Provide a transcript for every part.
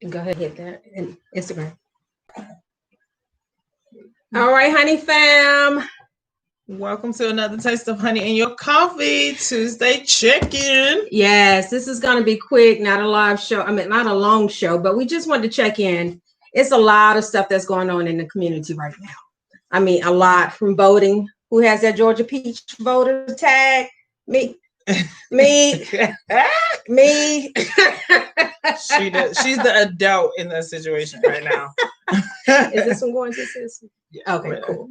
Go ahead, hit that and Instagram. All right, honey fam. Welcome to another Taste of Honey in Your Coffee Tuesday check-in. Yes, this is going to be quick, not a live show. I mean, not a long show, but we just wanted to check in. It's a lot of stuff that's going on in the community right now. I mean, a lot from voting. Who has that Georgia Peach voter tag? Me. Me. Me. She's the adult in that situation right now. Is this one going to sis? Yeah, okay, cool.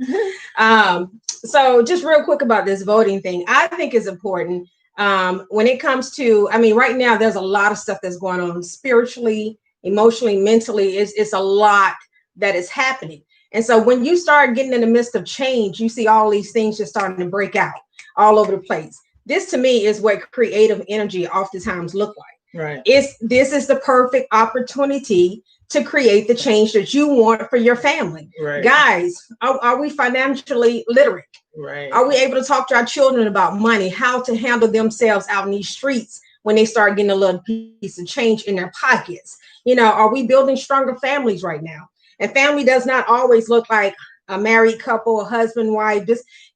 So just real quick about this voting thing, I think is important. When it comes to, I mean, right now there's a lot of stuff that's going on spiritually, emotionally, mentally. It's a lot that is happening. And so when you start getting in the midst of change, you see all these things just starting to break out all over the place. This to me is what creative energy oftentimes look like. Right. This is the perfect opportunity to create the change that you want for your family. Right. Guys, are we financially literate? Right. Are we able to talk to our children about money, how to handle themselves out in these streets when they start getting a little piece of change in their pockets? You know, are we building stronger families right now? And family does not always look like a married couple, a husband, wife.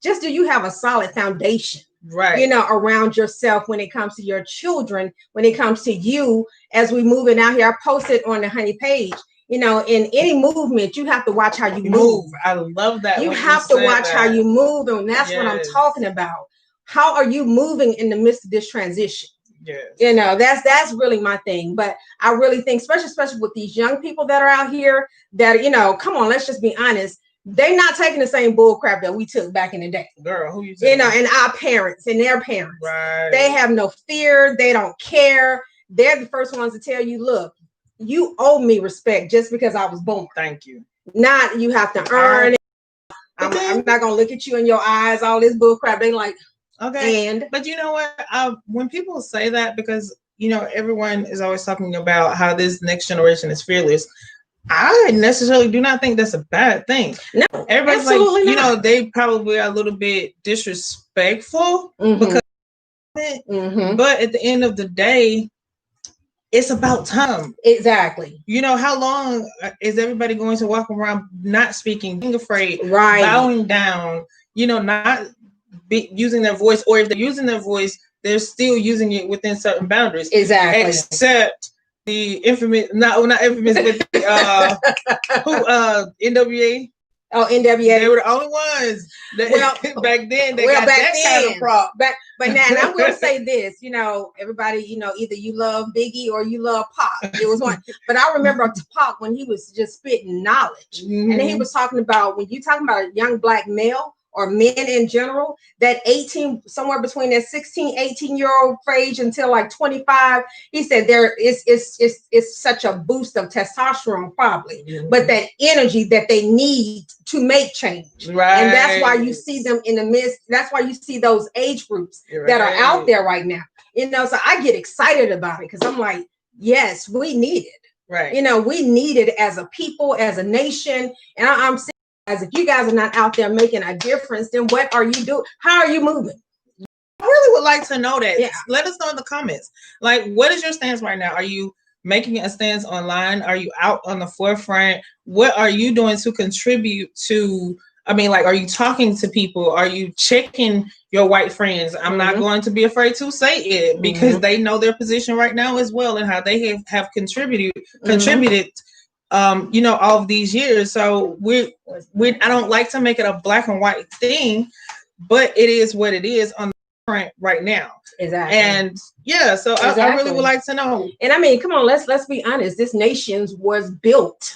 Just do you have a solid foundation? Right. You know, around yourself when it comes to your children, when it comes to you as we moving out here. I posted on the Honey page, you know, in any movement, you have to watch how you move. I love that. You have to watch how you move. And that's yes. what I'm talking about. How are you moving in the midst of this transition? Yes. You know, that's really my thing. But I really think, especially with these young people that are out here that, you know, come on, let's just be honest. They're not taking the same bull crap that we took back in the day. Girl, who you telling? You know, and our parents and their parents. Right. They have no fear. They don't care. They're the first ones to tell you, look, you owe me respect just because I was born. Thank you. Not you have to earn it. I'm not going to look at you in your eyes, all this bull crap. They like, okay. But you know what? When people say that, because, you know, everyone is always talking about how this next generation is fearless. I necessarily do not think that's a bad thing. No, everybody's like, you know, they probably are a little bit disrespectful because of it. But at the end of the day, it's about time. Exactly. You know, how long is everybody going to walk around not speaking, being afraid, right, bowing down, you know, not using their voice, or if they're using their voice, they're still using it within certain boundaries. Exactly. Except the infamous, not infamous, but NWA. Oh, NWA. They were the only ones that back then they got that kind of prop. But now, and I will say this, you know, everybody, you know, either you love Biggie or you love Pac. It was one. But I remember Pac when he was just spitting knowledge. And then he was talking about, when you talking about a young black male or men in general, that 18, somewhere between that 16, 18-year-old age until like 25, he said there is such a boost of testosterone probably, but that energy that they need to make change. Right. And that's why you see them in the midst. That's why you see those age groups that are out there right now. You know, so I get excited about it because I'm like, yes, we need it. Right. You know, we need it as a people, as a nation. And I'm saying, as if you guys are not out there making a difference, then what are you doing? How are you moving? I really would like to know that. Yeah. Let us know in the comments. Like, what is your stance right now? Are you making a stance online? Are you out on the forefront? What are you doing to contribute to, I mean, like, are you talking to people? Are you checking your white friends? I'm not going to be afraid to say it because they know their position right now as well and how they have contributed you know, all of these years. So we I don't like to make it a black and white thing, but it is what it is on the front right now. Exactly. And yeah, so exactly. I really would like to know. And I mean, come on, let's be honest. This nation was built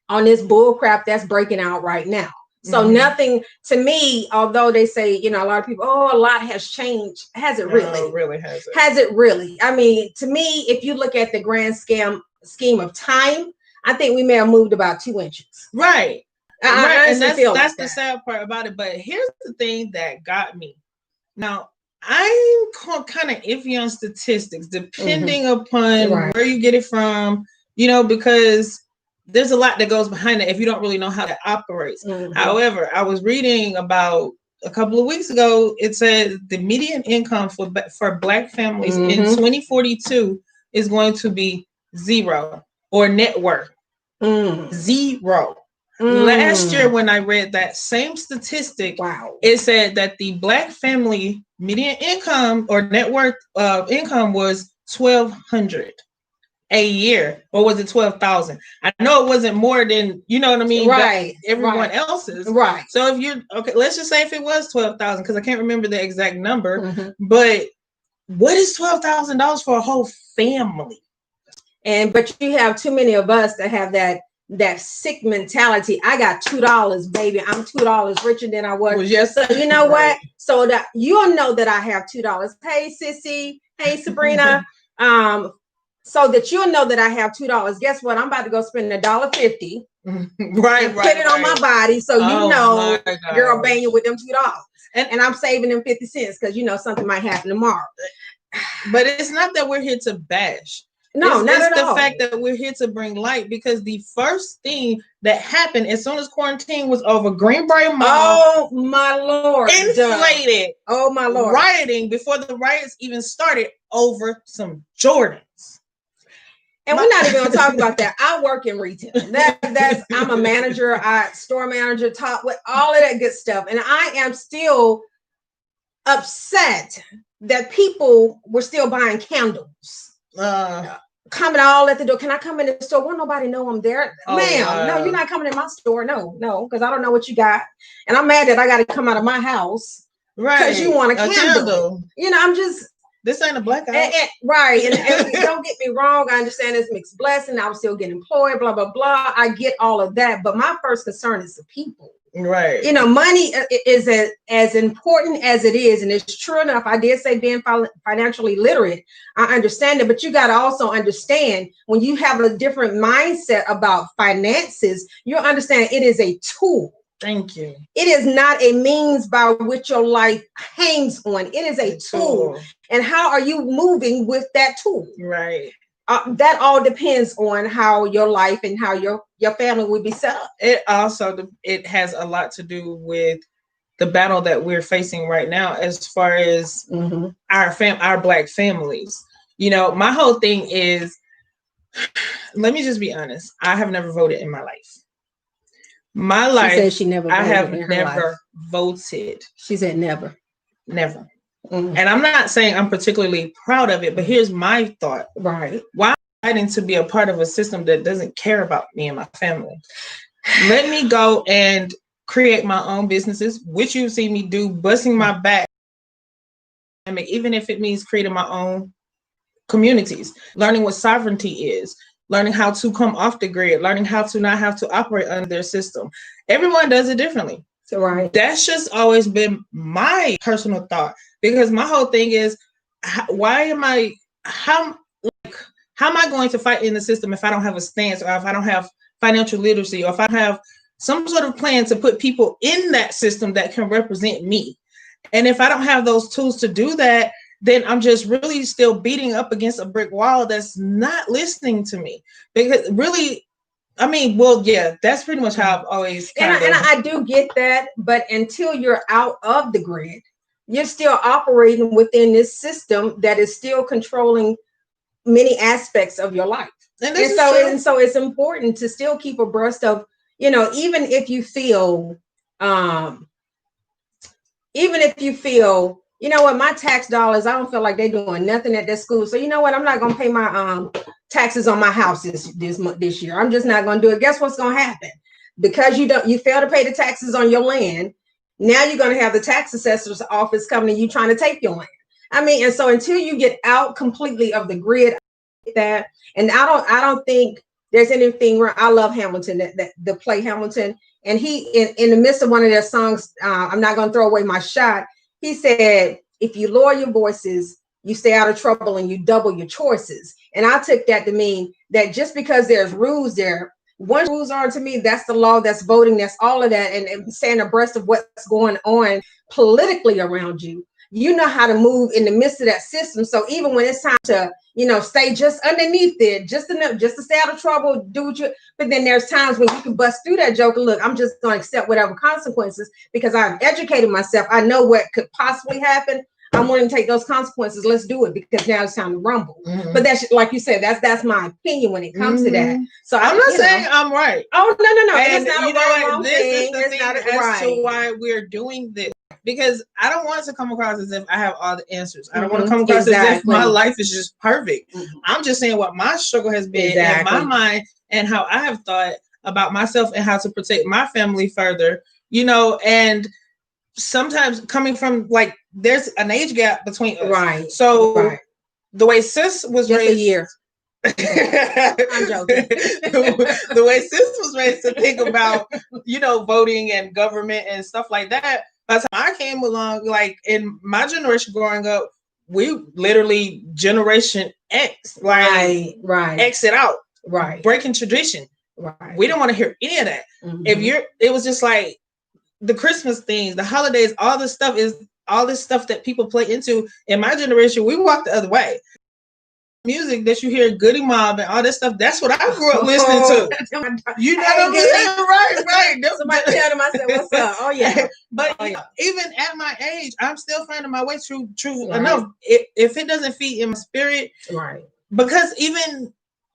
on this bull crap that's breaking out right now. So nothing, to me, although they say, you know, a lot of people, oh, a lot has changed. Has it really? No, really hasn't. Has it really? I mean, to me, if you look at the grand scheme of time, I think we may have moved about 2 inches. Right. Right. And that's the sad part about it. But here's the thing that got me. Now, I'm kind of iffy on statistics, depending upon where you get it from, you know, because there's a lot that goes behind it if you don't really know how that operates. However, I was reading about a couple of weeks ago, it said the median income for Black families in 2042 is going to be 0 or net worth. Zero. Last year, when I read that same statistic, it said that the Black family median income or net worth income was $1,200 a year, or was it 12,000? I know it wasn't more than, you know what I mean, right? Everyone else's, right? So if you let's just say if it was 12,000, because I can't remember the exact number, but what is $12,000 for a whole family? But you have too many of us that have that sick mentality. I got $2, baby. I'm $2 richer than I was. Yes. So you know what? So that you'll know that I have $2. Hey, Sissy. Hey, Sabrina. So that you'll know that I have $2. Guess what? I'm about to go spend $1.50. Right. Put it on my body. So you know, girl, bang you with them $2. And I'm saving them 50 cents because you know something might happen tomorrow. But it's not that we're here to bash. No, not at all. It's the fact that we're here to bring light, because the first thing that happened as soon as quarantine was over, Greenbrier Mall. Oh my Lord. Inflated. Oh my Lord. Rioting before the riots even started over some Jordans. And we're not even going to talk about that. I work in retail. I'm a manager, store manager, top with all of that good stuff. And I am still upset that people were still buying candles. Coming all at the door. Can I come in the store? Won't nobody know I'm there? Ma'am, no, you're not coming in my store. No, because I don't know what you got. And I'm mad that I got to come out of my house because you want a candle. You know, I'm just... This ain't a blackout. Right. And don't get me wrong. I understand it's mixed blessing. I was still getting employed, blah, blah, blah. I get all of that. But my first concern is the people. Right. You know, money is as important as it is. And it's true enough. I did say being financially literate. I understand it. But you got to also understand when you have a different mindset about finances, you'll understand it is a tool. Thank you. It is not a means by which your life hangs on. It is a tool. And how are you moving with that tool? Right. That all depends on how your life and how your family would be set up. It has a lot to do with the battle that we're facing right now, as far as our Black families. You know, my whole thing is, let me just be honest. I have never voted in my life. My life, she said she never voted. I have never voted. She said never. Never. And I'm not saying I'm particularly proud of it, but here's my thought. Right. Why am I fighting to be a part of a system that doesn't care about me and my family? Let me go and create my own businesses, which you see me do, busting my back, even if it means creating my own communities, learning what sovereignty is, learning how to come off the grid, learning how to not have to operate under their system. Everyone does it differently. Right. That's just always been my personal thought, because my whole thing is, how am I going to fight in the system if I don't have a stance, or if I don't have financial literacy, or if I have some sort of plan to put people in that system that can represent me? And if I don't have those tools to do that, then I'm just really still beating up against a brick wall that's not listening to me. Because really, I mean, well, yeah, that's pretty much how I've always and I do get that, but until you're out of the grid, you're still operating within this system that is still controlling many aspects of your life. And so it's important to still keep abreast of, you know, even if you feel, you know what, my tax dollars, I don't feel like they're doing nothing at that school. So you know what, I'm not gonna pay my taxes on my house this year. I'm just not gonna do it. Guess what's gonna happen? Because you fail to pay the taxes on your land, now you're gonna have the tax assessor's office coming to you trying to take your land. I mean, and so until you get out completely of the grid, that, and I don't think there's anything where I love Hamilton, the play Hamilton, and he in the midst of one of their songs, I'm not gonna throw away my shot. He said, if you lower your voices, you stay out of trouble and you double your choices. And I took that to mean that just because there's rules there, once rules are to me, that's the law, that's voting, that's all of that, and staying abreast of what's going on politically around you. You know how to move in the midst of that system. So even when it's time to, you know, stay just underneath it, just to stay out of trouble, do what you, but then there's times when you can bust through that joke and look, I'm just going to accept whatever consequences because I've educated myself. I know what could possibly happen. I'm willing to take those consequences. Let's do it because now it's time to rumble. But that's like you said, that's my opinion when it comes to that. So I'm not saying I'm right. Oh no, and it's not you a know right, what? wrong This thing. is the thing as to why we're doing this, because I don't want it to come across as if I have all the answers. I don't want to come across as if my life is just perfect. I'm just saying what my struggle has been in my mind and how I have thought about myself and how to protect my family further, you know, and sometimes coming from like there's an age gap between us. Right. So the way sis was just raised a year. I'm joking. The way sis was raised to think about, you know, voting and government and stuff like that. By the time I came along, like in my generation growing up, we literally Generation X, like exit out, breaking tradition. We don't want to hear any of that. It was just like the Christmas things, the holidays, all this stuff that people play into. In my generation, we walked the other way. Music that you hear, Goody Mob and all that stuff, that's what I grew up listening to. You know what I'm saying? Right. Somebody tell them I said, what's up? Oh yeah. But even at my age, I'm still finding my way true enough. If it doesn't feed in my spirit, because even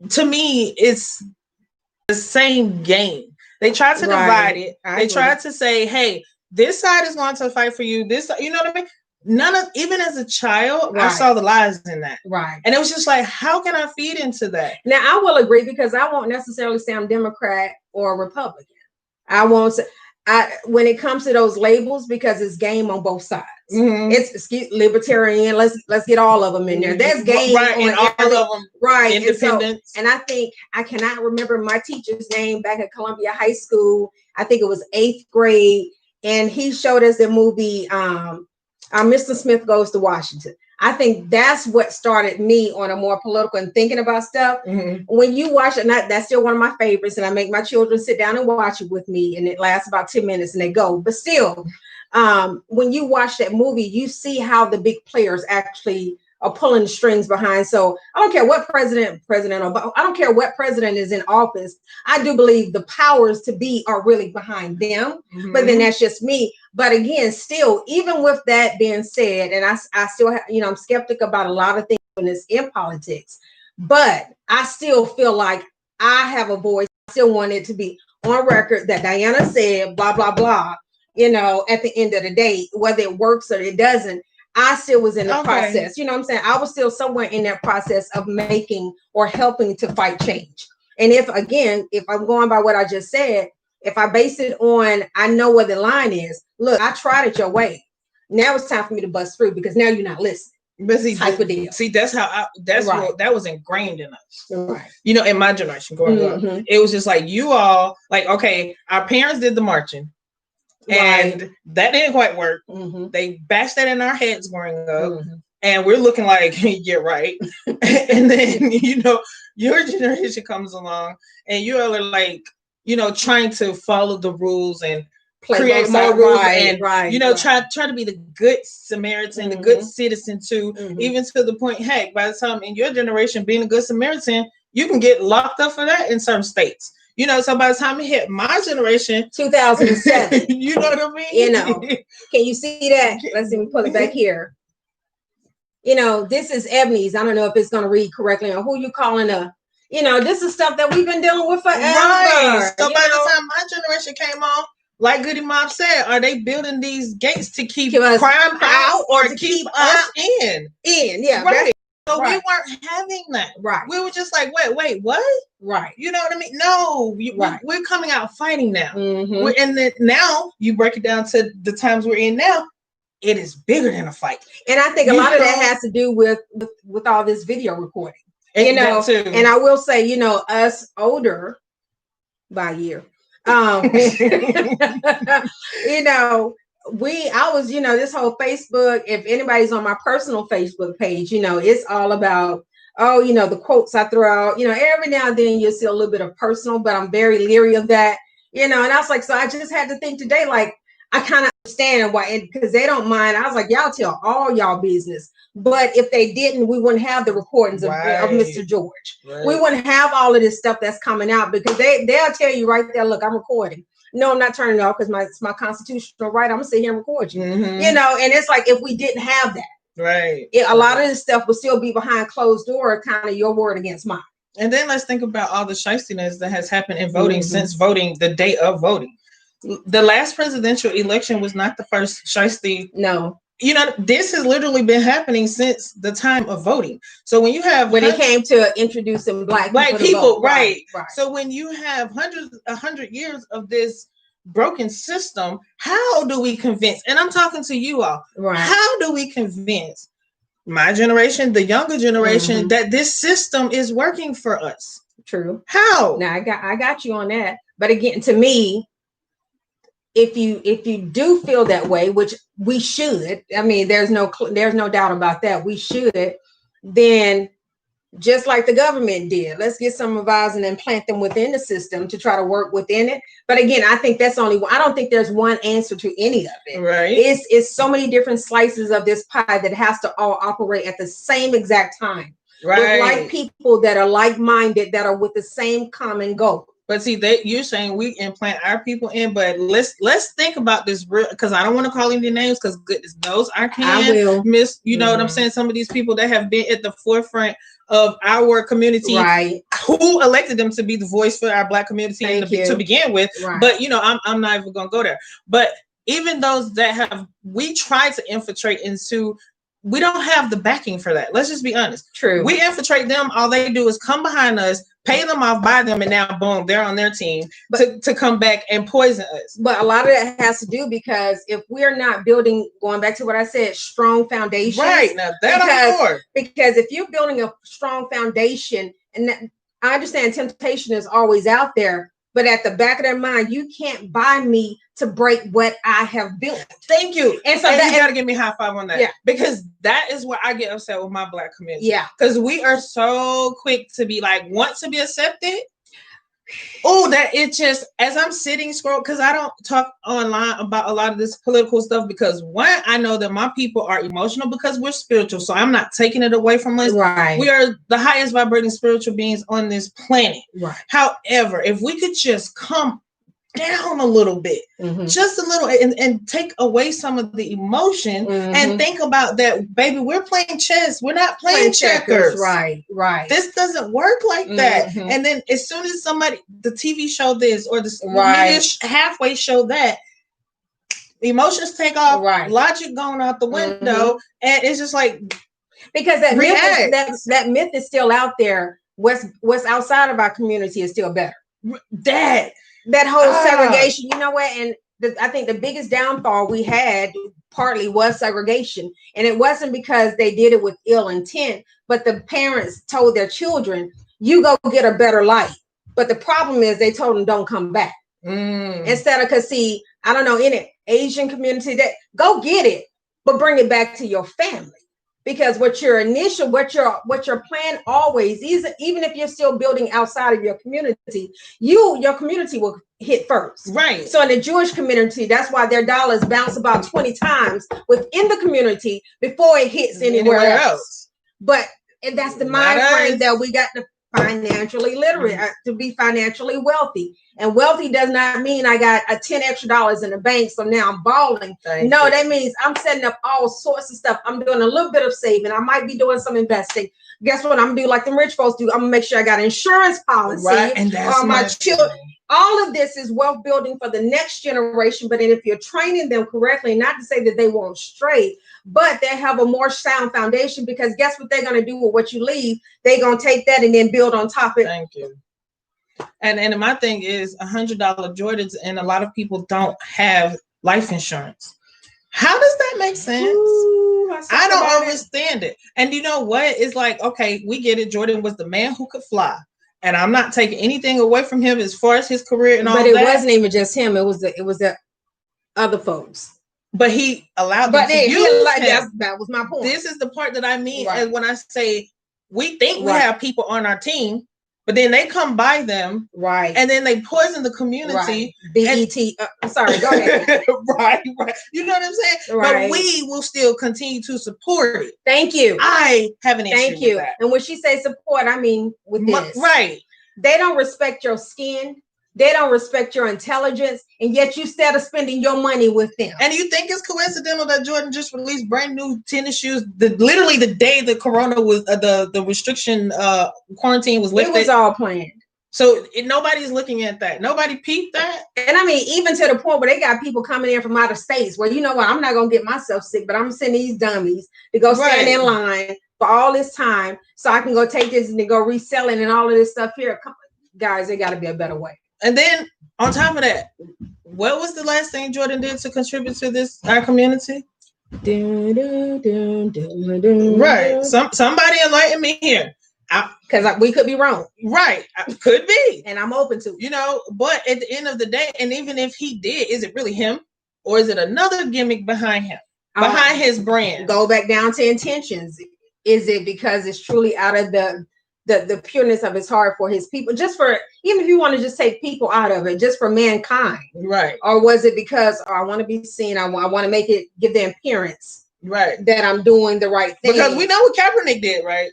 to me, it's the same game. They try to divide it. They try to say, hey, this side is going to fight for you. This, you know what I mean? Even as a child, I saw the lies in that. And it was just like, how can I feed into that? Now, I will agree because I won't necessarily say I'm Democrat or Republican. I won't say, when it comes to those labels, because it's game on both sides. It's libertarian. Let's get all of them in there. There's game on all of them. Independence. And I think I cannot remember my teacher's name back at Columbia High School. I think it was 8th grade, and he showed us the movie Mr. Smith Goes to Washington. I think that's what started me on a more political and thinking about stuff. When you watch it, that's still one of my favorites, and I make my children sit down and watch it with me, and it lasts about 10 minutes and they go. But still, when you watch that movie, you see how the big players actually are pulling the strings behind. So I don't care what president Obama, I don't care what president is in office. I do believe the powers to be are really behind them. But then that's just me. But again, still, even with that being said, and I still have, I'm skeptic about a lot of things in politics, but I still feel like I have a voice. I still want it to be on record that Diana said, blah, blah, blah, at the end of the day, whether it works or it doesn't. I still was in the process. You know what I'm saying? I was still somewhere in that process of making or helping to fight change. And if I'm going by what I just said, if I base it on, I know where the line is. Look, I tried it your way. Now it's time for me to bust through because now you're not listening. But type of deal. See, that's how that was ingrained in us. In my generation growing up, it was just like you all like, okay, our parents did the marching. And that didn't quite work. They bashed that in our heads growing up. And we're looking like, yeah, right. And then, your generation comes along and you all are like, trying to follow the rules and create more rules and, try to be the good Samaritan, the good citizen too, even to the point, heck, by the time in your generation, being a good Samaritan, you can get locked up for that in some states. So by the time it hit my generation, 2007, you know what I mean? Can you see that? Let's see me pull it back here. This is Ebony's. I don't know if it's going to read correctly or who you calling this is stuff that we've been dealing with forever. Right. So by the time my generation came on, like Goody Mob said, are they building these gates to keep crime out or to keep us in? Yeah. Right. So we weren't having that. Right. We were just like, wait, what? Right. You know what I mean? No, we're coming out fighting now. And then now you break it down to the times we're in now. It is bigger than a fight. And I think a lot of that has to do with all this video recording. And I will say, us older by a year, I was, this whole Facebook, if anybody's on my personal Facebook page, it's all about, the quotes I throw out, every now and then you'll see a little bit of personal, but I'm very leery of that, and I was like, so I just had to think today, like, I kind of understand why, because they don't mind. I was like, y'all tell all y'all business. But if they didn't, we wouldn't have the recordings of Mr. George. We wouldn't have all of this stuff that's coming out because they'll tell you right there, look, I'm recording. No, I'm not turning it off because it's my constitutional right. I'm gonna sit here and record you. And it's like if we didn't have that, Right. A lot of this stuff will still be behind closed door, kind of your word against mine. And then let's think about all the shiestiness that has happened in voting since voting, the day of voting. The last presidential election was not the first shiesty. No. You know, this has literally been happening since the time of voting. So when you have it came to introducing black people, right. So when you have 100 years of this broken system, how do we convince? And I'm talking to you all. Right. How do we convince my generation, the younger generation, that this system is working for us? True. How? Now I got you on that. But again, to me, if you do feel that way, which we should, I mean, there's no doubt about that, we should, then just like the government did, let's get some of ours and then plant them within the system to try to work within it. But again, I think that's I don't think there's one answer to any of it. Right. It's so many different slices of this pie that has to all operate at the same exact time. Right. With like people that are like-minded, that are with the same common goal. But see, you're saying we implant our people in, but let's think about this real, because I don't want to call any names, because goodness knows I can't. I will. Miss, you know what I'm saying? Some of these people that have been at the forefront of our community, right? Who elected them to be the voice for our Black community to begin with? Right. But you know, I'm not even gonna go there. But even those that we tried to infiltrate into. We don't have the backing for that. Let's just be honest. True. We infiltrate them. All they do is come behind us, pay them off, buy them, and now boom, they're on their team to come back and poison us. But a lot of that has to do because if we're not building, going back to what I said, strong foundations. Right. Now that because if you're building a strong foundation, and I understand temptation is always out there, but at the back of their mind, you can't buy me to break what I have built. Thank you. And so you got to give me a high five on that. Yeah. Because that is where I get upset with my Black community. Yeah. Because we are so quick to be like, want to be accepted. Oh, that it just, as I'm sitting scroll, because I don't talk online about a lot of this political stuff, because one, I know that my people are emotional because we're spiritual. So I'm not taking it away from us. Right. We are the highest vibrating spiritual beings on this planet. Right. However, if we could just come down a little bit, just a little, and take away some of the emotion and think about that, baby, we're playing chess. We're not playing checkers. Right. This doesn't work like that. And then as soon as the TV show this or the media halfway show that, emotions take off, logic going out the window, and it's just like, because that myth is still out there. What's outside of our community is still better. That whole segregation, you know what? And I think the biggest downfall we had partly was segregation. And it wasn't because they did it with ill intent, but the parents told their children, you go get a better life. But the problem is they told them don't come back. Instead of, because see, I don't know, in an Asian community, that go get it, but bring it back to your family. Because what your plan always is, even if you're still building outside of your community, your community will hit first. Right. So in the Jewish community, that's why their dollars bounce about 20 times within the community before it hits anywhere else. But that's the mind frame that we got to financially literate, to be financially wealthy. And wealthy does not mean I got $10 extra in the bank, so now I'm balling. That means I'm setting up all sorts of stuff. I'm doing a little bit of saving. I might be doing some investing. Guess what? I'm gonna do like the rich folks do. I'm gonna make sure I got insurance policy. Right. And that's my children. All of this is wealth building for the next generation. But then if you're training them correctly, not to say that they won't stray, but they have a more sound foundation, because guess what they're going to do with what you leave? They're going to take that and then build on top of it. Thank you. And my thing is $100 Jordans, and a lot of people don't have life insurance. How does that make sense? I don't understand it. And you know what? It's like, okay, we get it. Jordan was the man who could fly. And I'm not taking anything away from him as far as his career and all that. But it wasn't even just him. It was the other folks. But he allowed them to use him. That was my point. This is the part that I mean as when I say we think we have people on our team, but then they come by them, and then they poison the community. Sorry, go ahead. right. You know what I'm saying? But we will still continue to support it. Thank you. I have an issue with that. And when she says support, I mean with this. Right. They don't respect your skin. They don't respect your intelligence, and yet you instead of spending your money with them. And you think it's coincidental that Jordan just released brand new tennis shoes literally the day the corona was the restriction quarantine was lifted? It was all planned. So nobody's looking at that. Nobody peeped that. And I mean, even to the point where they got people coming in from out of states where, you know what, I'm not going to get myself sick, but I'm going to send these dummies to go stand in line for all this time so I can go take this and go reselling and all of this stuff here. Come on, guys, there got to be a better way. And then on top of that, what was the last thing Jordan did to contribute to our community? Right. Somebody enlighten me here. Because we could be wrong. Right. Could be. And I'm open to it. You know, but at the end of the day, and even if he did, is it really him? Or is it another gimmick behind him? Behind his brand? Go back down to intentions. Is it because it's truly out of the pureness of his heart for his people, just for, even if you want to just take people out of it, just for mankind, right? Or was it because I want to be seen, I want to make it, give the appearance, right, that I'm doing the right thing? Because we know what Kaepernick did, right?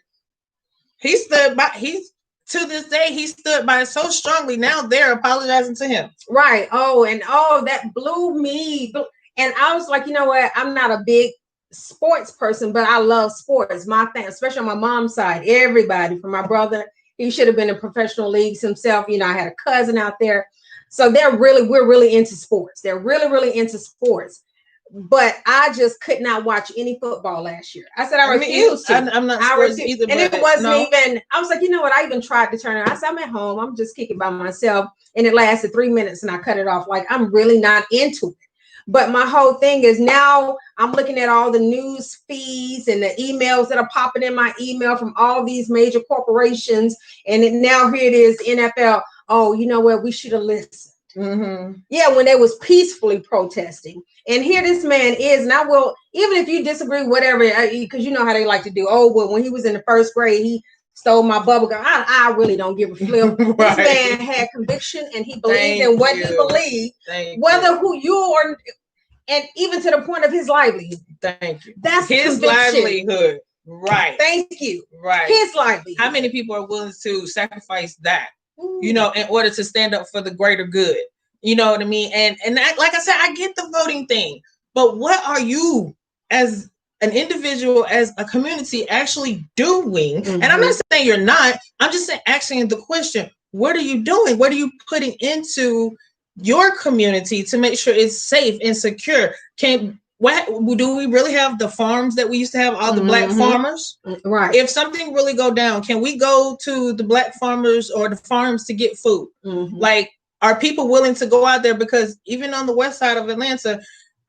He stood by, to this day, he stood by it so strongly. Now they're apologizing to him, right? That blew me, and I was like, you know what, I'm not a big sports person, but I love sports. My thing, especially on my mom's side, everybody from my brother, he should have been in professional leagues himself. You know, I had a cousin out there. So we're really into sports. They're really, really into sports. But I just could not watch any football last year. I said I refused to. I'm not sports either. And it wasn't even, I was like, you know what? I even tried to turn it. I said, I'm at home. I'm just kicking by myself. And it lasted 3 minutes and I cut it off. Like, I'm really not into it. But my whole thing is now I'm looking at all the news feeds and the emails that are popping in my email from all these major corporations. And now here it is, the NFL. Oh, you know what? We should have listened. Mm-hmm. Yeah, when they was peacefully protesting. And here this man is. And I will, even if you disagree, whatever, because you know how they like to do. Oh, well, when he was in the first grade, he stole my bubble gum. I really don't give a flip. Right. This man had conviction and he believed in what he believed, whether who you are, and even to the point of his livelihood. Thank you. That's his livelihood. Right. Thank you. Right. His livelihood. How many people are willing to sacrifice that, you know, in order to stand up for the greater good? You know what I mean? And that, like I said, I get the voting thing, but what are you as an individual, as a community actually doing? Mm-hmm. And I'm not saying you're not, I'm just saying, asking the question, what are you doing? What are you putting into your community to make sure it's safe and secure? Do we really have the farms that we used to have, all the black farmers? Right. If something really go down, can we go to the black farmers or the farms to get food? Mm-hmm. Like, are people willing to go out there? Because even on the west side of Atlanta,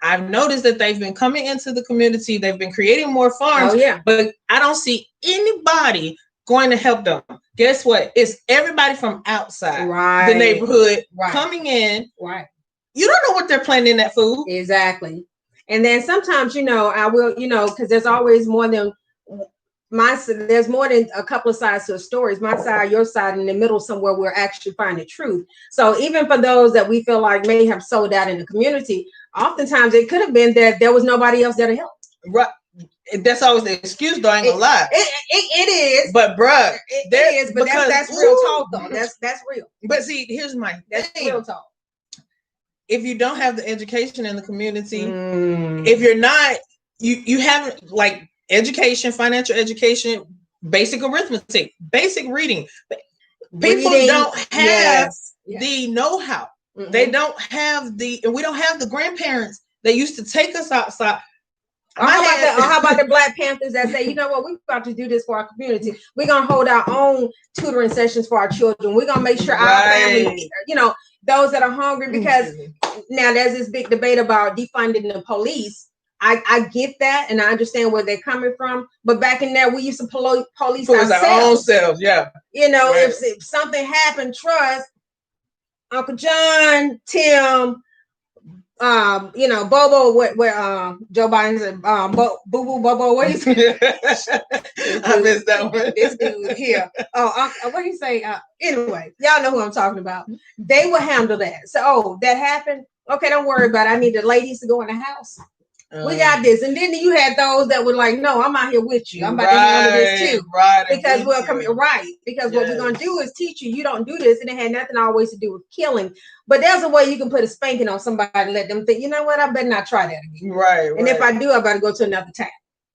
I've noticed that they've been coming into the community. They've been creating more farms. Oh, yeah. But I don't see anybody going to help them. Guess what? It's everybody from outside the neighborhood coming in. Right. You don't know what they're planting in that food. Exactly. And then sometimes, you know, I will, you know, because there's always more than there's more than a couple of sides to a story. It's my side, your side, in the middle somewhere we're actually finding truth. So even for those that we feel like may have sold out in the community, oftentimes it could have been that there was nobody else there to help. Right. That's always the excuse, though. I ain't gonna lie. It is. But bruh, it is, but that's real talk though. That's real. But see, here's my that's thing. Real talk. If you don't have the education in the community, if you're not, you haven't, like, education, financial education, basic arithmetic, basic reading. People don't have the know-how. Mm-hmm. They don't have and we don't have the grandparents that used to take us outside. How about the Black Panthers that say, you know what, we're about to do this for our community. We're going to hold our own tutoring sessions for our children. We're going to make sure our family, you know, those that are hungry, because now there's this big debate about defunding the police. I get that, and I understand where they're coming from. But back in there, we used to police ourselves. Our own selves, yeah. You know, if something happened, trust Uncle John, Tim, you know, Bobo, where Joe Biden said, Boo Boo Bobo, what he say? I missed that one. This dude here. What he say? Anyway, y'all know who I'm talking about. They will handle that. So, that happened. Okay, don't worry about it. I need the ladies to go in the house. We got this. And then you had those that were like, no, I'm out here with you. I'm about to handle this too. Right. Because what we're going to do is teach you. You don't do this. And it had nothing always to do with killing. But there's a way you can put a spanking on somebody and let them think, you know what, I better not try that again. Right. And if I do, I better go to another town.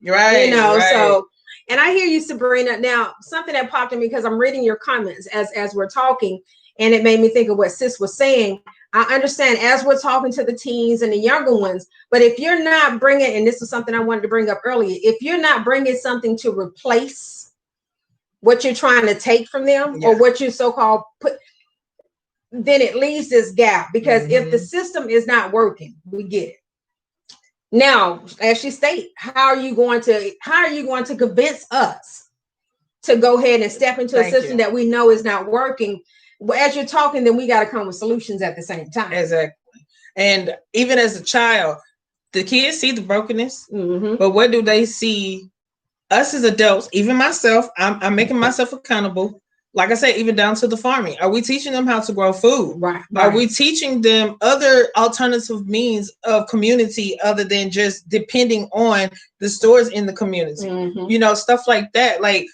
Right. So, and I hear you, Sabrina. Now, something that popped in me because I'm reading your comments as we're talking, and it made me think of what Sis was saying. I understand as we're talking to the teens and the younger ones, but if you're not bringing, and this is something I wanted to bring up earlier, if you're not bringing something to replace what you're trying to take from them or what you so-called put, then it leaves this gap because if the system is not working, we get it. Now, as you state, how are you going to convince us to go ahead and step into a system that we know is not working? As you're talking, then we got to come with solutions at the same time. Exactly. And even as a child, the kids see the brokenness, but what do they see? Us as adults, even myself, I'm making myself accountable. Like I said, even down to the farming. Are we teaching them how to grow food? Right. Are we teaching them other alternative means of community other than just depending on the stores in the community? You know, stuff like that. Like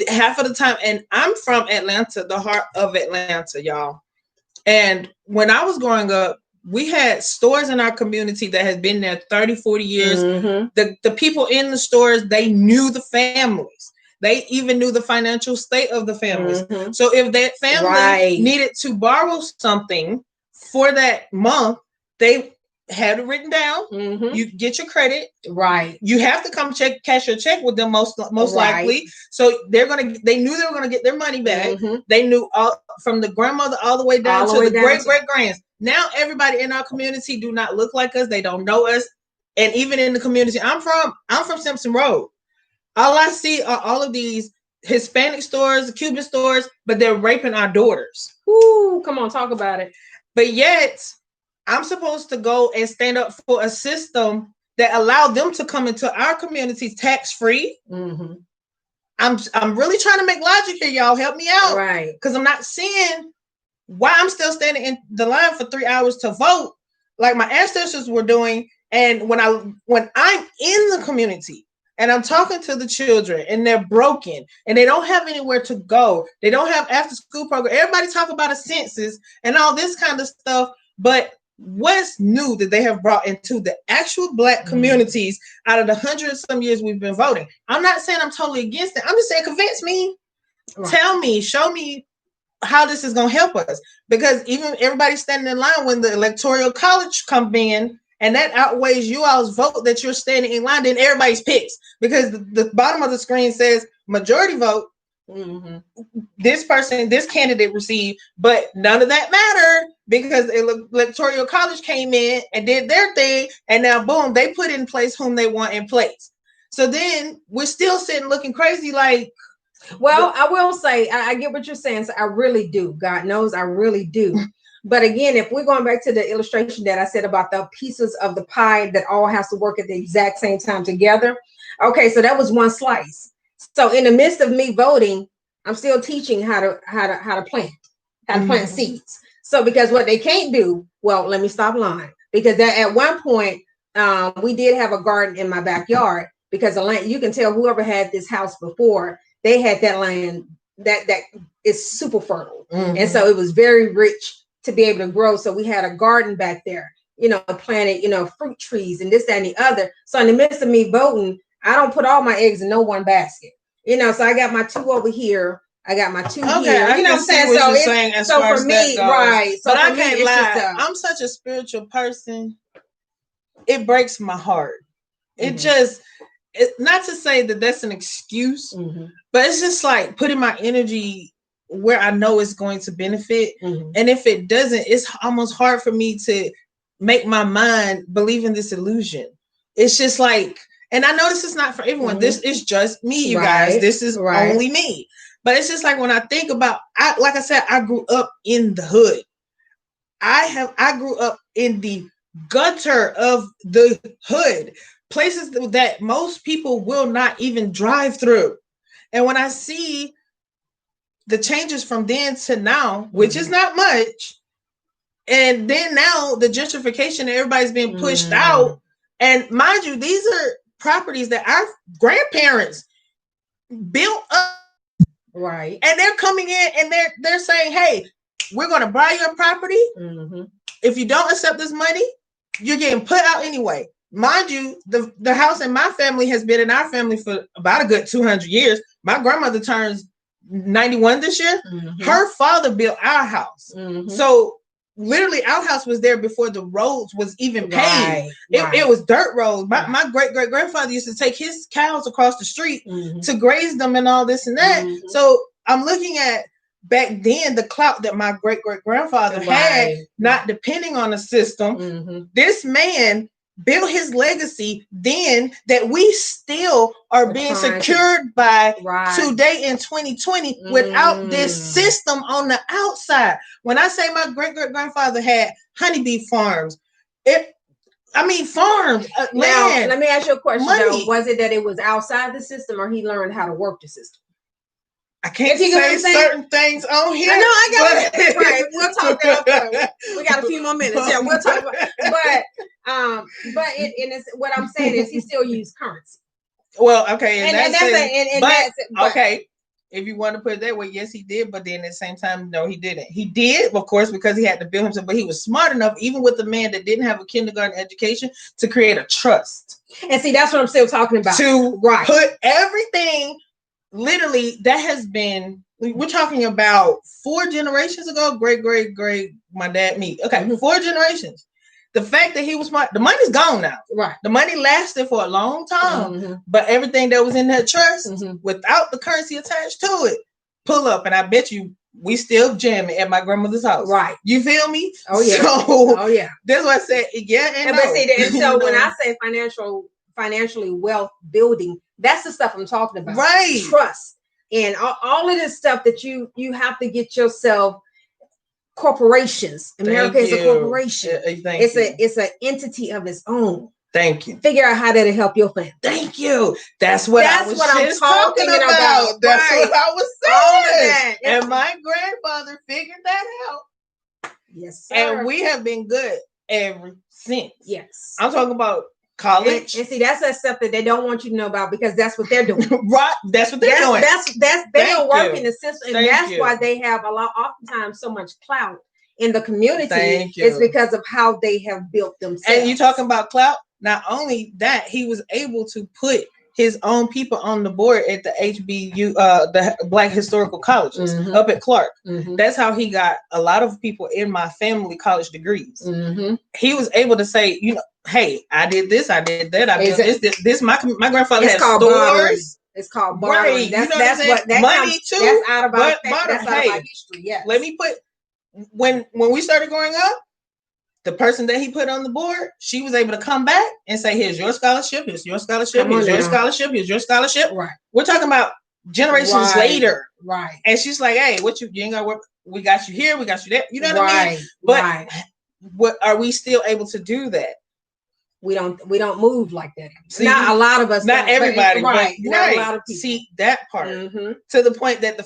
half of the time, and I'm from Atlanta, the heart of Atlanta, y'all. And when I was growing up, we had stores in our community that had been there 30, 40 years. The people in the stores, they knew the families. They even knew the financial state of the families. So if that family needed to borrow something for that month, they had it written down. You get your credit. Right. You have to come cash your check with them most likely. So they knew they were gonna get their money back. They knew all from the grandmother all the way down to the great-great-grands. Now everybody in our community do not look like us. They don't know us. And even in the community I'm from Simpson Road. All I see are all of these Hispanic stores, Cuban stores, but they're raping our daughters. Ooh, come on, talk about it. But yet, I'm supposed to go and stand up for a system that allowed them to come into our community tax-free. I'm really trying to make logic here, y'all. Help me out. Right. Because I'm not seeing why I'm still standing in the line for 3 hours to vote like my ancestors were doing. And when I'm in the community, and I'm talking to the children and they're broken and they don't have anywhere to go. They don't have after school program. Everybody talk about a census and all this kind of stuff. But what's new that they have brought into the actual Black communities out of the 100 some years we've been voting? I'm not saying I'm totally against it. I'm just saying, convince me, tell me, show me how this is going to help us. Because even everybody standing in line when the electoral college come in, and that outweighs you all's vote that you're standing in line, then everybody's picks because the bottom of the screen says majority vote. This person, this candidate received, but none of that mattered because the electoral college came in and did their thing, and now boom, they put in place whom they want in place. So then we're still sitting looking crazy like. Well, I will say I get what you're saying. So I really do. God knows I really do. But again, if we're going back to the illustration that I said about the pieces of the pie that all has to work at the exact same time together. Okay, so that was one slice. So in the midst of me voting, I'm still teaching how to plant seeds. So because what they can't do, well, let me stop lying. Because at one point, we did have a garden in my backyard because the land, you can tell whoever had this house before, they had that land that is super fertile. And so it was very rich to be able to grow. So we had a garden back there, planted, fruit trees and this, that, and the other. So in the midst of me voting, I don't put all my eggs in no one basket, so I got my 2 over here. I got my 2 here. You know what I'm saying? So for me, right. So but I can't lie. I'm such a spiritual person. It breaks my heart. It not to say that that's an excuse, but it's just like putting my energy where I know it's going to benefit. And if it doesn't, it's almost hard for me to make my mind believe in this illusion. It's just like, and I know this is not for everyone. This is just me, you guys. This is only me. But it's just like when I think about, like I said, I grew up in the hood. I grew up in the gutter of the hood, places that most people will not even drive through. And when I see the changes from then to now, which is not much, and then now the gentrification, everybody's being pushed out, And mind you, these are properties that our grandparents built up. Right. And they're coming in and they're saying, hey, we're going to buy your property. Mm-hmm. If you don't accept this money, you're getting put out anyway. Mind you, the house in my family has been in our family for about a good 200 years. My grandmother turns 91 this year. Mm-hmm. Her father built our house. Mm-hmm. So literally our house was there before the roads was even paved. It was dirt roads. My great-great-grandfather used to take his cows across the street to graze them and all this and that. So I'm looking at back then the clout that my great-great-grandfather had, not depending on the system. This man built his legacy then that we still are being secured by today in 2020 without this system on the outside. When I say my great-great-grandfather had honeybee farms, farms, now, land. Let me ask you a question though. Was it that it was outside the system or he learned how to work the system? I can't say certain things on here. I know, I got it. Right. We'll talk that. We got a few more minutes. Yeah, we'll talk about but it's what I'm saying is he still used currency. Well, okay, okay. If you want to put it that way, yes, he did. But then at the same time, no, he didn't. He did, of course, because he had to build himself. But he was smart enough, even with a man that didn't have a kindergarten education, to create a trust. And see, that's what I'm still talking about. To put everything. Literally, that has been, we're talking about 4 generations ago, great, my dad, me. Okay, 4 generations. The fact that he was smart, the money's gone now. Right. The money lasted for a long time, but everything that was in that trust, without the currency attached to it, pull up. And I bet you we still jamming at my grandmother's house. Right. You feel me? Oh, yeah. That's why I said, yeah, and no. But see, and so when I say financially wealth building, that's the stuff I'm talking about. Right. Trust and all of this stuff that you have to get yourself. Corporations. America is a corporation. It's an entity of its own. Thank you. Figure out how that'll help your family. Thank you. That's what I'm talking about. That's what I was saying. And my grandfather figured that out. Yes, sir. And we have been good ever since. Yes. I'm talking about college. And see, that's that stuff that they don't want you to know about because that's what they're doing. Right. That's what they're doing. They don't work in the system. And that's why they have oftentimes so much clout in the community. It's because of how they have built themselves. And you're talking about clout. Not only that, he was able to put his own people on the board at the HBU, the Black Historical Colleges up at Clark. That's how he got a lot of people in my family college degrees. He was able to say, hey, I did this, I did that, I did this. My grandfather had stores. Bartering. It's called bartering. Right. That's what that money comes, too. That's out of our history. Yes. Let me put when we started growing up, the person that he put on the board, she was able to come back and say, here's your scholarship, here's your scholarship, here's your scholarship, here's your scholarship. Right. We're talking about generations later. Right. And she's like, hey, you ain't got work. We got you here, we got you there. You know what I mean? But what are we still able to do that? We don't move like that. See, not a lot of us. Not everybody. Not a lot of people. See that part to the point that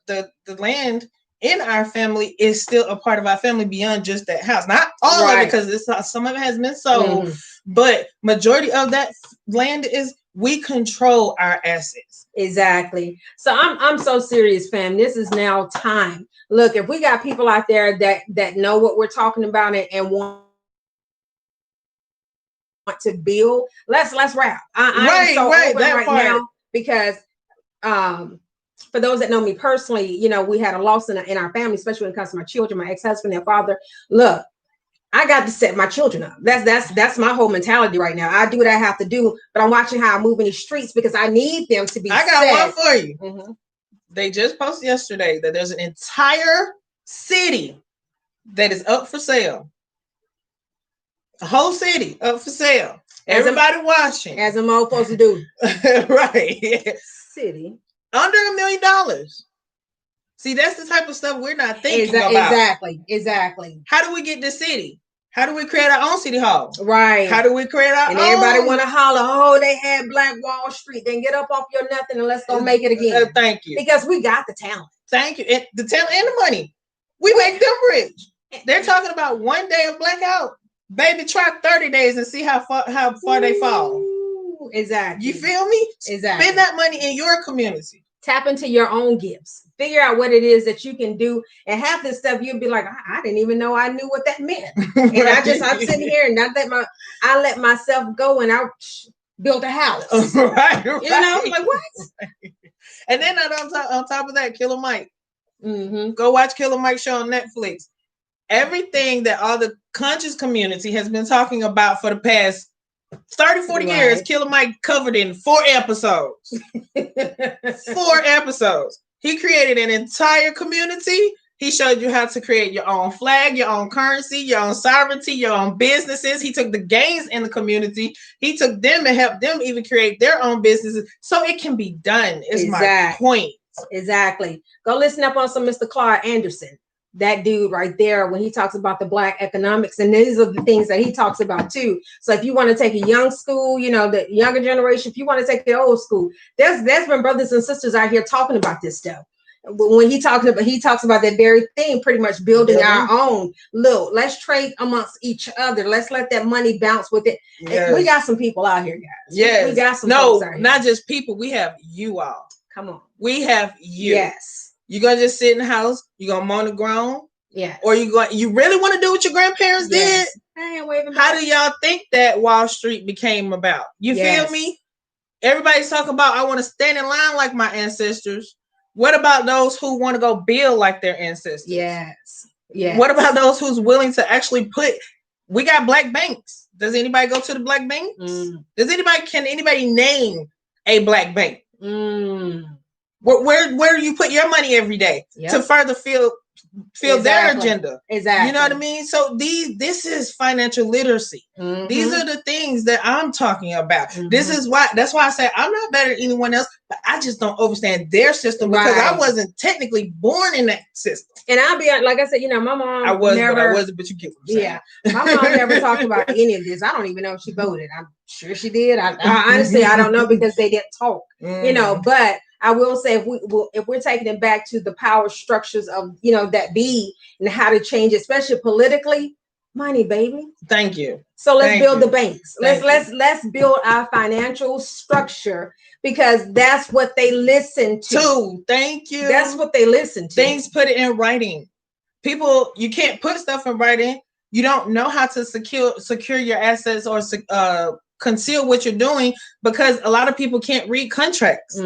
the land in our family is still a part of our family beyond just that house. Not all of it, because some of it has been sold, but majority of that land is we control our assets. Exactly. So I'm so serious, fam. This is now time. Look, if we got people out there that know what we're talking about and want to build, let's wrap. I'm so open right now because for those that know me personally, we had a loss in our family, especially when it comes to my children, my ex-husband, their father. Look, I got to set my children up. That's my whole mentality right now. I do what I have to do, but I'm watching how I move in these streets because I need them to be. I got one for you. They just posted yesterday that there's an entire city that is up for sale. A whole city up for sale. Everybody watching. As a mofos to do. Right. City. Under $1 million. See, that's the type of stuff we're not thinking about. Exactly. How do we get this city? How do we create our own city hall? Right. How do we create our own? And everybody want to holler, oh, they had Black Wall Street. Then get up off your nothing and let's go make it again. Thank you. Because we got the talent. Thank you. And the talent and the money. We make them rich. They're talking about one day of blackout. Baby, try 30 days and see how far they fall. Exactly. You feel me? Exactly. Spend that money in your community. Tap into your own gifts. Figure out what it is that you can do. And half this stuff you'll be like, I didn't even know I knew what that meant. And right. I'm sitting here and I let myself go and I built a house. Right. You know, like what? Right. And then on top of that, Killer Mike. Mm-hmm. Go watch Killer Mike show on Netflix. Everything that all the conscious community has been talking about for the past 30, 40 years, Killer Mike covered in 4 episodes. 4 episodes. He created an entire community. He showed you how to create your own flag, your own currency, your own sovereignty, your own businesses. He took the gains in the community. He took them and helped them even create their own businesses. So it can be done, is my point. Exactly. Go listen up on some Mr. Claude Anderson. That dude right there, when he talks about the Black economics, and these are the things that he talks about too. So if you want to take a young school, you know, the younger generation, if you want to take the old school, there's been brothers and sisters out here talking about this stuff. When he talks about that very thing, pretty much building our own little, let's trade amongst each other. Let's let that money bounce with it. Yes. We got some people out here, guys. Yes. We got some folks out here. Not just people. We have you all. Come on. We have you. Yes. You're gonna just sit in the house, you're gonna moan and groan. Yeah. Or you really want to do what your grandparents did? How do y'all think that Wall Street became about? You feel me? Everybody's talking about I want to stand in line like my ancestors. What about those who want to go build like their ancestors? Yes. Yeah. What about those who's willing to actually we got black banks. Does anybody go to the black banks? Can anybody name a black bank? Where do you put your money every day to further feel their agenda? Exactly. You know what I mean? So this is financial literacy. These are the things that I'm talking about. That's why I say I'm not better than anyone else, but I just don't understand their system because I wasn't technically born in that system. And I'll be like I said, you know, my mom I wasn't, but you get what I'm saying. Yeah. My mom never talked about any of this. I don't even know if she voted. I'm sure she did. I honestly I don't know because they didn't talk. You know, but I will say if we're taking it back to the power structures of, you know, that be and how to change, especially politically, money, baby. Thank you. So let's build the banks. Let's build our financial structure because that's what they listen to. Thank you. That's what they listen to. Things put it in writing. People, you can't put stuff in writing. You don't know how to secure your assets or conceal what you're doing because a lot of people can't read contracts.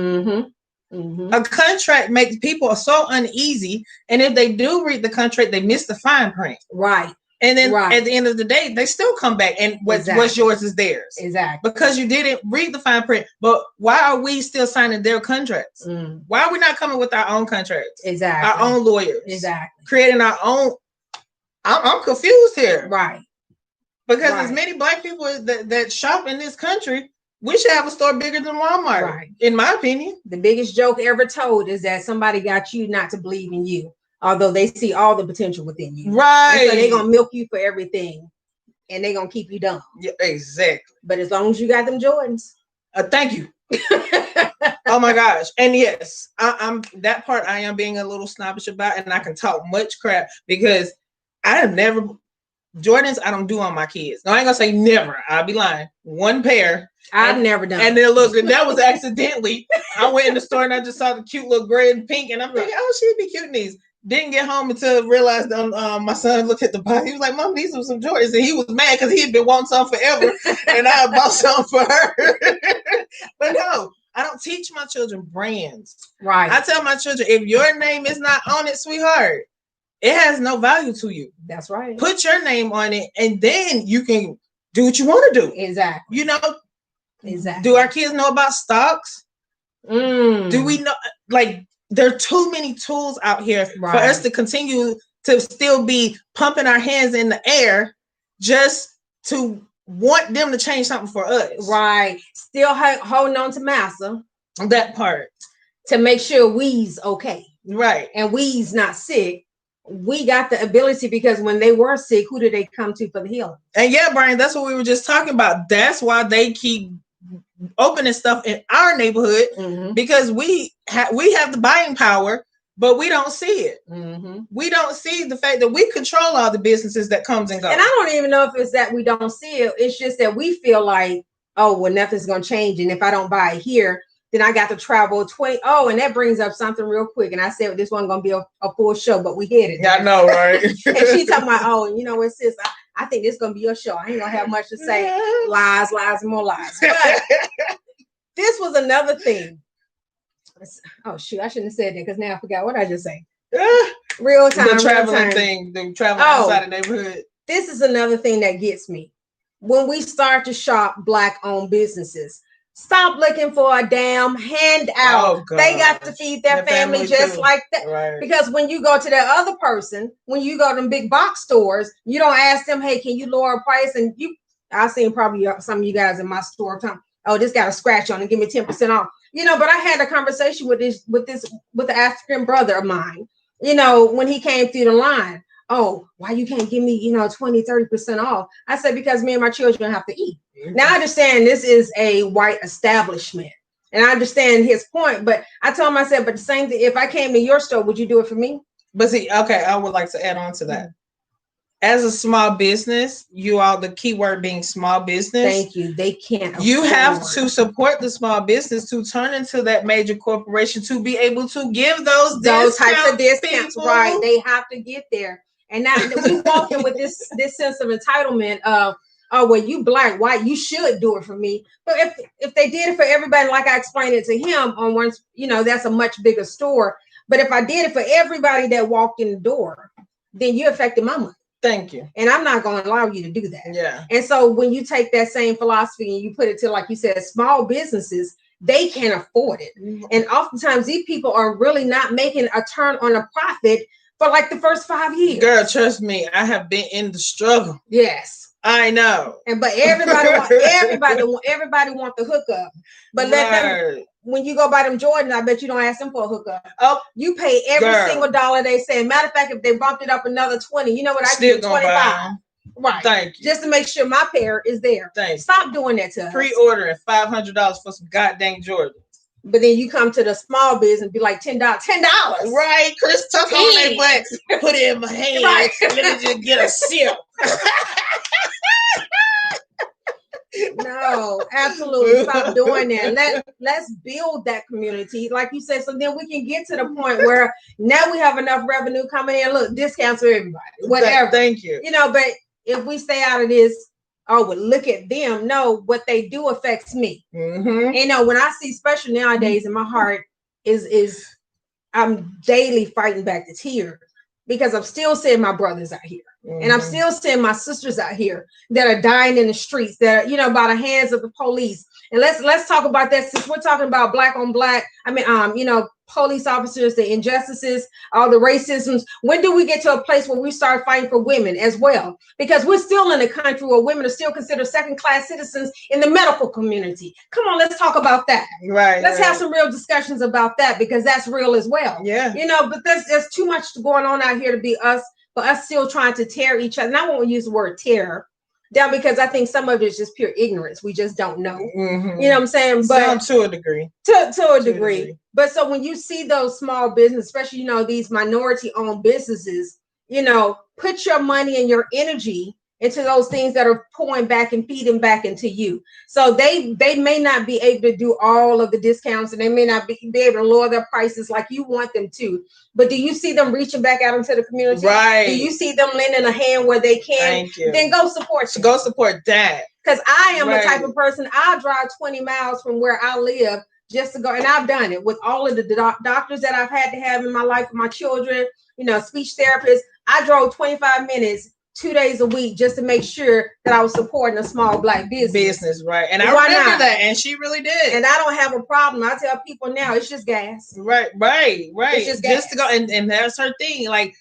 A contract makes people so uneasy, and if they do read the contract, they miss the fine print. Right. And then at the end of the day, they still come back, and what's yours is theirs. Exactly. Because you didn't read the fine print. But why are we still signing their contracts? Why are we not coming with our own contracts? Exactly. Our own lawyers. Exactly. Creating our own. I'm confused here. Right. Because as many black people that shop in this country, we should have a store bigger than Walmart. Right. In my opinion. The biggest joke ever told is that somebody got you not to believe in you, although they see all the potential within you. Right. And so they're going to milk you for everything and they're going to keep you dumb. Yeah, exactly. But as long as you got them Jordans. Thank you. Oh my gosh. And yes, I'm that part I am being a little snobbish about, and I can talk much crap because I have never Jordans I don't do on my kids. No, I ain't gonna say never. I'll be lying. One pair. I've never done. And then look, that was accidentally. I went in the store and I just saw the cute little gray and pink, and I'm thinking, oh, she'd be cute in these. Didn't get home until I realized my son looked at the box. He was like, Mom, these are some Jordans. And he was mad because he had been wanting some forever. And I bought some for her. But no, I don't teach my children brands. Right. I tell my children, if your name is not on it, sweetheart, it has no value to you. That's right. Put your name on it, and then you can do what you want to do. Exactly. You know? Exactly. Do our kids know about stocks? Do we know? Like, there are too many tools out here for us to continue to still be pumping our hands in the air just to want them to change something for us. Right. Still holding on to massa. That part. To make sure we's okay. Right. And we's not sick. We got the ability because when they were sick, who did they come to for the healing? And yeah, Brian, that's what we were just talking about. That's why they keep opening stuff in our neighborhood because we have the buying power. but we don't see it. We don't see the fact that we control all the businesses that comes and goes. And I don't even know if it's that we don't see it. It's just that we feel like, oh, well, nothing's going to change. And if I don't buy it here, then I got to travel 20. Oh, and that brings up something real quick. And I said, this wasn't going to be a full show, but we hit it. Yeah, I know, right? And she talking about, oh, and you know what, sis, I think this is going to be your show. I ain't going to have much to say. Lies, lies, and more lies. But this was another thing. Oh, shoot. I shouldn't have said that because now I forgot what I just say. Real time. The traveling thing. The traveling outside the neighborhood. This is another thing that gets me. When we start to shop Black-owned businesses, stop looking for a damn handout. Oh, they got to feed their family just too. Like that. Right. Because when you go to that other person, when you go to them big box stores, you don't ask them, hey, can you lower a price? And I've seen probably some of you guys in my store time. Oh, this got a scratch on it. Give me 10% off. You know, but I had a conversation with the African brother of mine, you know, when he came through the line. Oh, why you can't give me, 20, 30% off? I said, because me and my children have to eat. Now I understand this is a white establishment and I understand his point, but I told him, I said, but the same thing, if I came to your store, would you do it for me? But see, okay, I would like to add on to that. As a small business, the key word being small business. Thank you. They can't. You have to support the small business to turn into that major corporation to be able to give those types of discounts. People. Right. They have to get there. And now we walk in with this sense of entitlement of, oh, well, you Black, white, you should do it for me. But if they did it for everybody, like I explained it to him on one, that's a much bigger store. But if I did it for everybody that walked in the door, then you affected my money. Thank you. And I'm not going to allow you to do that. Yeah. And so when you take that same philosophy and you put it to, like you said, small businesses, they can't afford it. And oftentimes these people are really not making a turn on a profit for like the first 5 years. Girl, trust me, I have been in the struggle. Yes. I know. But everybody want the hookup. But let them, when you go buy them Jordan, I bet you don't ask them for a hookup. Oh, you pay every single dollar they say. Matter of fact, if they bumped it up another 20, you know what, I give 25. Right. Thank you. Just to make sure my pair is there. Stop doing that to us. Pre-ordering $500 for some goddamn Jordan. But then you come to the small business and be like $10. Right. Chris tuck on their butt. Put it in my hand. Right. Let me just get a sip. No, absolutely. Stop doing that. Let's build that community, like you said, so then we can get to the point where now we have enough revenue coming in. Look, discounts for everybody, whatever. Thank you. But if we stay out of this, oh, well, look at them. No, what they do affects me. When I see, especially nowadays, in my heart is I'm daily fighting back the tears because I'm still seeing my brothers out here. And I'm still seeing my sisters out here that are dying in the streets, that are, by the hands of the police. And let's talk about that, since we're talking about Black on Black. I mean, police officers, the injustices, all the racisms. When do we get to a place where we start fighting for women as well? Because we're still in a country where women are still considered second-class citizens in the medical community. Come on, let's talk about that. Right. Let's have some real discussions about that, because that's real as well. Yeah. But there's too much going on out here to be us. But us still trying to tear each other. And I won't use the word terror down, because I think some of it is just pure ignorance. We just don't know. You know what I'm saying? But to a degree. To a degree. But so when you see those small businesses, especially, these minority-owned businesses, put your money and your energy into those things that are pouring back and feeding back into you. So they may not be able to do all of the discounts, and they may not be able to lower their prices like you want them to. But do you see them reaching back out into the community? Right. Do you see them lending a hand where they can? Thank you. Then go support them. Go support that. Because I am the type of person, I'll drive 20 miles from where I live just to go. And I've done it with all of the doctors that I've had to have in my life with my children, speech therapists. I drove 25 minutes 2 days a week just to make sure that I was supporting a small Black business. Right. And I remember that. And she really did. And I don't have a problem. I tell people now, it's just gas. Right. It's just gas. Just to go. And that's her thing. Like,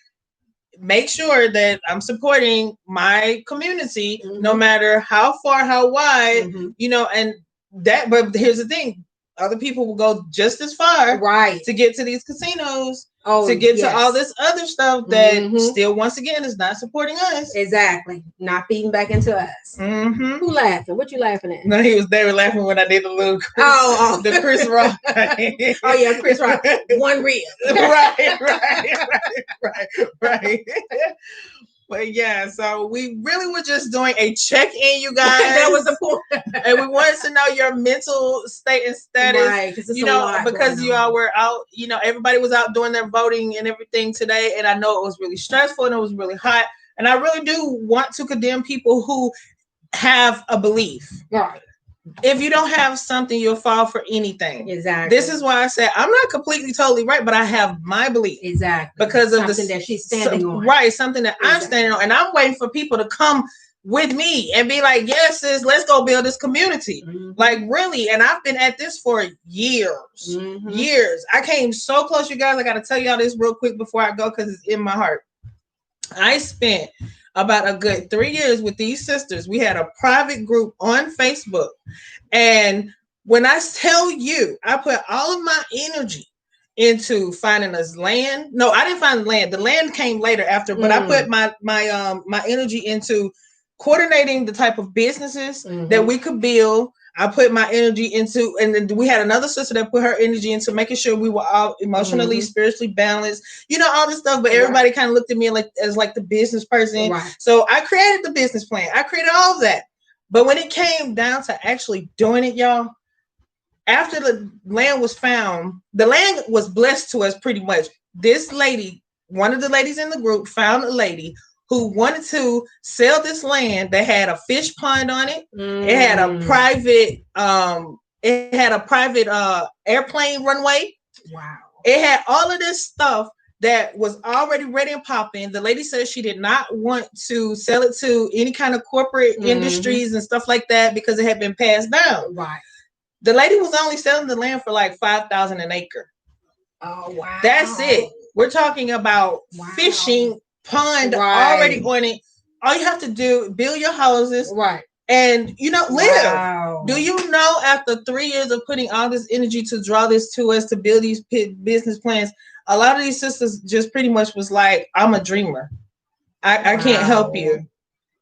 make sure that I'm supporting my community, no matter how far, how wide, and that, but here's the thing. Other people will go just as far to get to these casinos to get to all this other stuff that still, once again, is not supporting us. Exactly. Not feeding back into us. Who laughing? What you laughing at? No, they were laughing when I did the little Chris, the Chris Rock. Oh yeah, Chris Rock. One rib. Right. But yeah, so we really were just doing a check-in, you guys. That was the point. And we wanted to know your mental state and status. Right, because you all were out, everybody was out doing their voting and everything today. And I know it was really stressful and it was really hot. And I really do want to condemn people who have a belief. Right. If you don't have something, you'll fall for anything. Exactly. This is why I said I'm not completely totally right, but I have my belief. Exactly. Because of something that she's standing on. Right, something that I'm standing on. And I'm waiting for people to come with me and be like, yes, sis, let's go build this community. Like, really. And I've been at this for years. Years. I came so close, you guys. I got to tell y'all this real quick before I go because it's in my heart. I spent about a good 3 years with these sisters. We had a private group on Facebook. And when I tell you, I put all of my energy into finding us land. No, I didn't find land. The land came later after, but I put my energy into coordinating the type of businesses that we could build. I put my energy into, and then we had another sister that put her energy into making sure we were all emotionally, spiritually balanced, all this stuff. But everybody kind of looked at me as the business person. Right. So I created the business plan. I created all of that. But when it came down to actually doing it, y'all, after the land was found, the land was blessed to us pretty much. This lady, one of the ladies in the group, found a lady who wanted to sell this land that had a fish pond on it. It had a private airplane runway. Wow. It had all of this stuff that was already ready and popping. The lady said she did not want to sell it to any kind of corporate industries and stuff like that because it had been passed down. Right. The lady was only selling the land for like $5,000 an acre. Oh wow. That's it. We're talking about fishing pond already on it. All you have to do, build your houses, and live. Wow. Do you know, after 3 years of putting all this energy to draw this to us, to build these business plans, a lot of these sisters just pretty much was like, I'm a dreamer. I can't help you.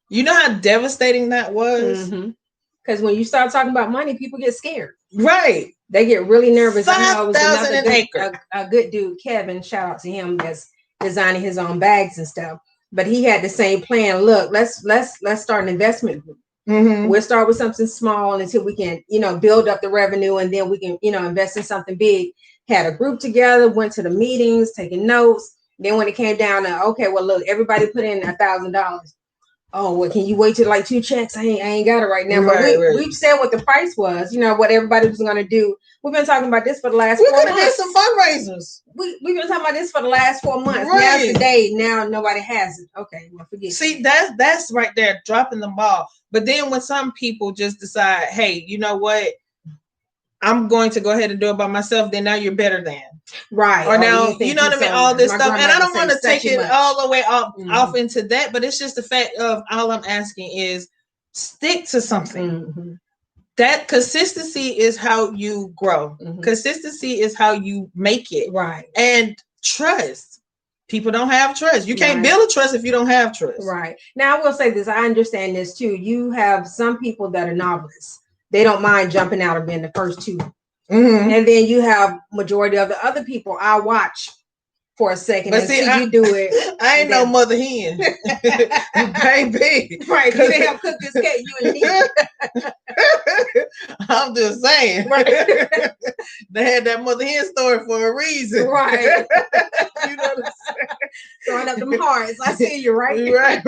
You know how devastating that was? Because when you start talking about money, people get scared. Right. They get really nervous. $5,000 an acre. A good dude, Kevin, shout out to him, that's designing his own bags and stuff. But he had the same plan. Look, let's start an investment group. We'll start with something small until we can, build up the revenue, and then we can, invest in something big. Had a group together, went to the meetings, taking notes. Then when it came down to, okay, well, look, everybody put in $1,000. Oh, well, can you wait till like 2 checks? I ain't got it right now. But we've said what the price was, what everybody was going to do. We've been talking about this for the last 4 months. We could have did some fundraisers. We've been talking about this for the last 4 months. Now today, nobody has it. Okay, well, forget it. See, that's right there, dropping the ball. But then when some people just decide, hey, you know what? I'm going to go ahead and do it by myself, then now you're better than. Right. Or now, you know what I mean? All this stuff. And I don't want to take it all the way off into that, but it's just the fact of, all I'm asking is stick to something. That consistency is how you grow. Consistency is how you make it. Right. And trust. People don't have trust. You can't build a trust if you don't have trust. Right. Now, I will say this. I understand this too. You have some people that are novelists. They don't mind jumping out of being the first two. And then you have majority of the other people. I watch for a second and see you do it. I ain't no mother hen. Baby. Right. You didn't help cook this cake. You and me. I'm just saying. Right. They had that mother hen story for a reason. Right. You know what I'm saying? Throwing up them hearts. I see you, right? Right.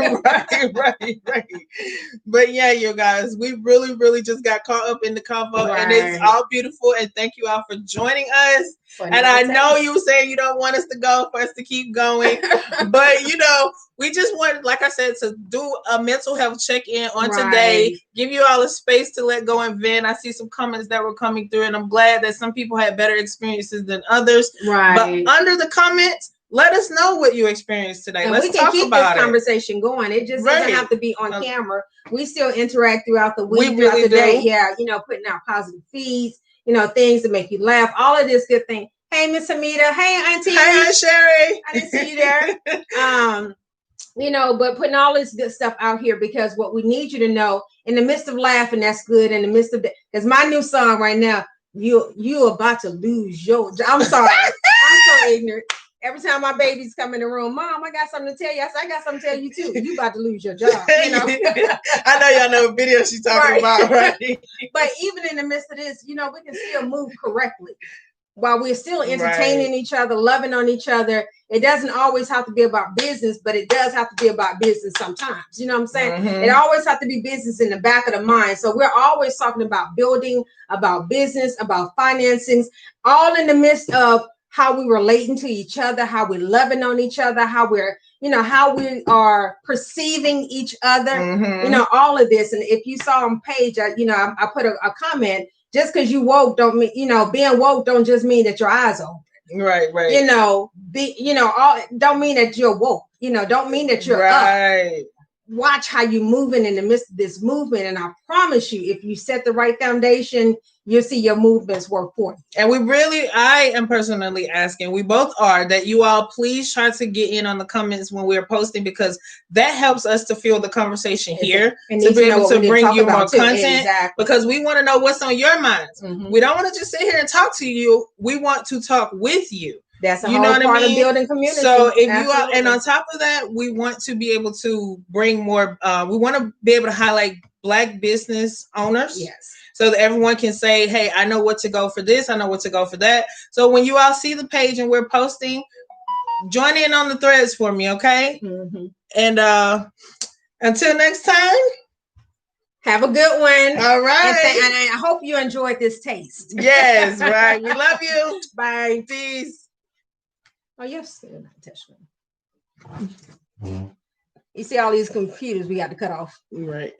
But yeah, you guys, we really just got caught up in the convo, and it's all beautiful. And thank you all for joining us. And I know you were saying you don't want us to go, for us to keep going, but we just wanted, like I said, to do a mental health check-in on today, give you all a space to let go and vent. I see some comments that were coming through, and I'm glad that some people had better experiences than others. Right. But under the comments, let us know what you experienced today. And let's we can talk keep about this conversation going. It just doesn't have to be on camera. We still interact throughout the week, throughout the day. Yeah, putting out positive feeds, things to make you laugh, all of this good thing. Hey, Miss Amita. Hey, Auntie. Hey, Aunt Sherry. I didn't see you there. But putting all this good stuff out here, because what we need you to know, in the midst of laughing, that's good. In the midst of because my new song right now, you about to lose your job. I'm sorry. I'm so ignorant. Every time my babies come in the room, Mom, I got something to tell you. I said, I got something to tell you too. You about to lose your job. You know? I know y'all know what video she's talking about, right? But even in the midst of this, we can still move correctly while we're still entertaining each other, loving on each other. It doesn't always have to be about business, but it does have to be about business sometimes. You know what I'm saying? Mm-hmm. It always has to be business in the back of the mind. So we're always talking about building, about business, about financings, all in the midst of how we relating to each other, how we're loving on each other, how we're, how we are perceiving each other, mm-hmm. All of this. And if you saw on page, I put a comment, just because you woke don't mean, being woke don't just mean that your eyes are open. Right. Don't mean that you're woke, don't mean that you're up. Watch how you're moving in the midst of this movement. And I promise you, if you set the right foundation, you'll see your movements work for you. And I am personally asking, we both are, that you all please try to get in on the comments when we're posting, because that helps us to fuel the conversation here, to be able to bring you more content. Exactly. Because we want to know what's on your minds. Mm-hmm. We don't want to just sit here and talk to you. We want to talk with you. That's a whole part of building community. So if you are, and on top of that, we want to be able to bring more, we want to be able to highlight Black business owners. Yes. So that everyone can say, hey, I know what to go for this. I know what to go for that. So when you all see the page and we're posting, join in on the threads for me. Okay. Mm-hmm. And until next time. Have a good one. All right. And I hope you enjoyed this taste. Yes, right. We love you. Bye. Peace. Oh, yes. You see all these computers we got to cut off. Right.